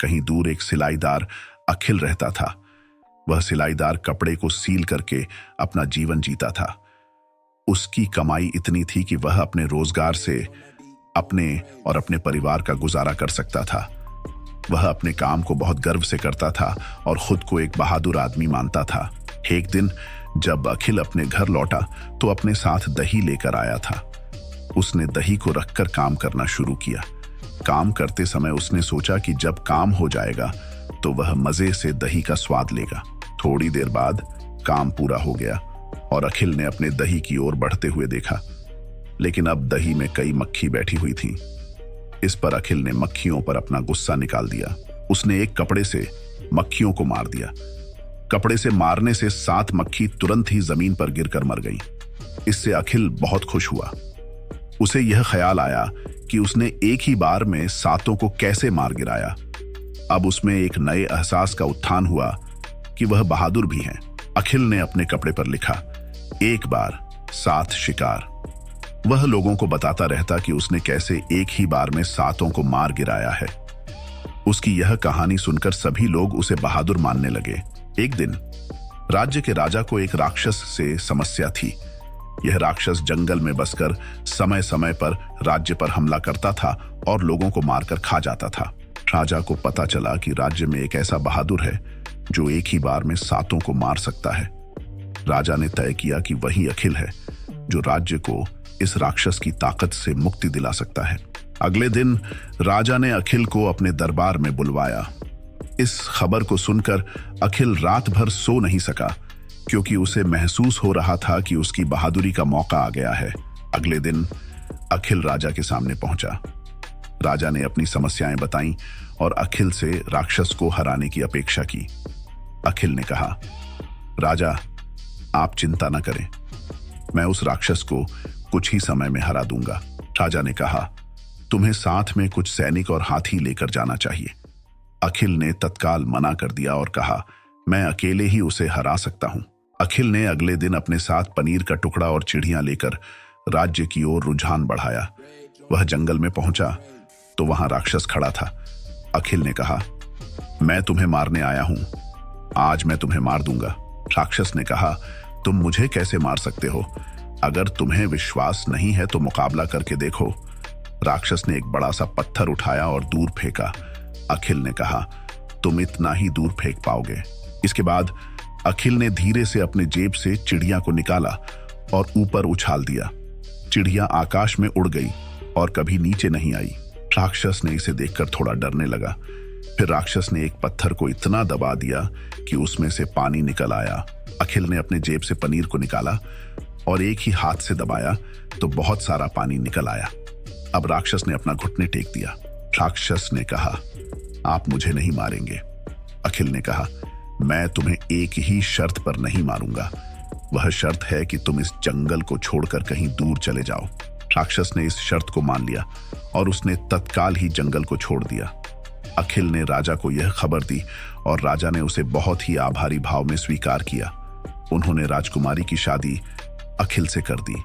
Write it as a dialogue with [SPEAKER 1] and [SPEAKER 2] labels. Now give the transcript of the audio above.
[SPEAKER 1] कहीं दूर एक सिलाईदार अखिल रहता था। वह सिलाईदार कपड़े को सील करके अपना जीवन जीता था। उसकी कमाई इतनी थी कि वह अपने रोजगार से अपने और अपने परिवार का गुजारा कर सकता था। वह अपने काम को बहुत गर्व से करता था और खुद को एक बहादुर आदमी मानता था। एक दिन जब अखिल अपने घर लौटा तो अपने साथ दही लेकर आया था। उसने दही को रखकर काम करना शुरू किया। काम करते समय उसने सोचा कि जब काम हो जाएगा तो वह मजे से दही का स्वाद लेगा। थोड़ी देर बाद काम पूरा हो गया और अखिल ने अपने दही की ओर बढ़ते हुए देखा, लेकिन अब दही में कई मक्खी बैठी हुई थी। इस पर अखिल ने मक्खियों पर अपना गुस्सा निकाल दिया। उसने एक कपड़े से मक्खियों को मार दिया। कपड़े से मारने से 7 मक्खी तुरंत ही जमीन पर गिरकर मर गई। इससे अखिल बहुत खुश हुआ। उसे यह ख्याल आया कि उसने एक ही बार में 7 को कैसे मार गिराया। अब उसमें एक नए एहसास का उत्थान हुआ कि वह बहादुर भी हैं। अखिल ने अपने कपड़े पर लिखा, एक बार 7 शिकार। वह लोगों को बताता रहता कि उसने कैसे एक ही बार में 7 को मार गिराया है। उसकी यह कहानी सुनकर सभी लोग उसे बहादुर मानने लगे। एक दिन राज्य के राजा को एक राक्षस से समस्या थी। यह राक्षस जंगल में बसकर समय समय पर राज्य पर हमला करता था और लोगों को मारकर खा जाता था। राजा को पता चला कि राज्य में एक ऐसा बहादुर है जो एक ही बार में 7 को मार सकता है। राजा ने तय किया कि वही अखिल है जो राज्य को इस राक्षस की ताकत से मुक्ति दिला सकता है। अगले दिन राजा ने अखिल को अपने दरबार में बुलवाया। इस खबर को सुनकर अखिल रात भर सो नहीं सका, क्योंकि उसे महसूस हो रहा था कि उसकी बहादुरी का मौका आ गया है। अगले दिन अखिल राजा के सामने पहुंचा। राजा ने अपनी समस्याएं बताईं और अखिल से राक्षस को हराने की अपेक्षा की। अखिल ने कहा, राजा, आप चिंता न करें, मैं उस राक्षस को कुछ ही समय में हरा दूंगा। राजा ने कहा, तुम्हें साथ में कुछ सैनिक और हाथी लेकर जाना चाहिए। अखिल ने तत्काल मना कर दिया और कहा, मैं अकेले ही उसे हरा सकता हूं। अखिल ने अगले दिन अपने साथ पनीर का टुकड़ा और चिड़ियां लेकर राज्य की ओर रुझान बढ़ाया। वह जंगल में पहुंचा तो वहां राक्षस खड़ा था। अखिल ने कहा, मैं तुम्हें मारने आया हूं, आज मैं तुम्हें मार दूंगा। राक्षस ने कहा, तुम मुझे कैसे मार सकते हो? अगर तुम्हें विश्वास नहीं है तो मुकाबला करके देखो। राक्षस ने एक बड़ा सा पत्थर उठाया और दूर फेंका। अखिल ने कहा, तुम इतना ही दूर फेंक पाओगे। इसके बाद अखिल ने धीरे से अपने जेब से चिड़िया को निकाला और ऊपर उछाल दिया। चिड़िया आकाश में उड़ गई और कभी नीचे नहीं आई। राक्षस ने इसे देखकर थोड़ा डरने लगा। फिर राक्षस ने एक पत्थर को इतना दबा दिया कि उसमें से पानी निकल आया। अखिल ने अपने जेब से पनीर को निकाला और एक ही हाथ से दबाया तो बहुत सारा पानी निकल आया। अब राक्षस ने अपना घुटने टेक दिया। राक्षस ने कहा, आप मुझे नहीं मारेंगे। अखिल ने कहा, मैं तुम्हें एक ही शर्त पर नहीं मारूंगा। वह शर्त है कि तुम इस जंगल को छोड़कर कहीं दूर चले जाओ। राक्षस ने इस शर्त को मान लिया और उसने तत्काल ही जंगल को छोड़ दिया। अखिल ने राजा को यह खबर दी और राजा ने उसे बहुत ही आभारी भाव में स्वीकार किया। उन्होंने राजकुमारी की शादी अखिल से कर दी।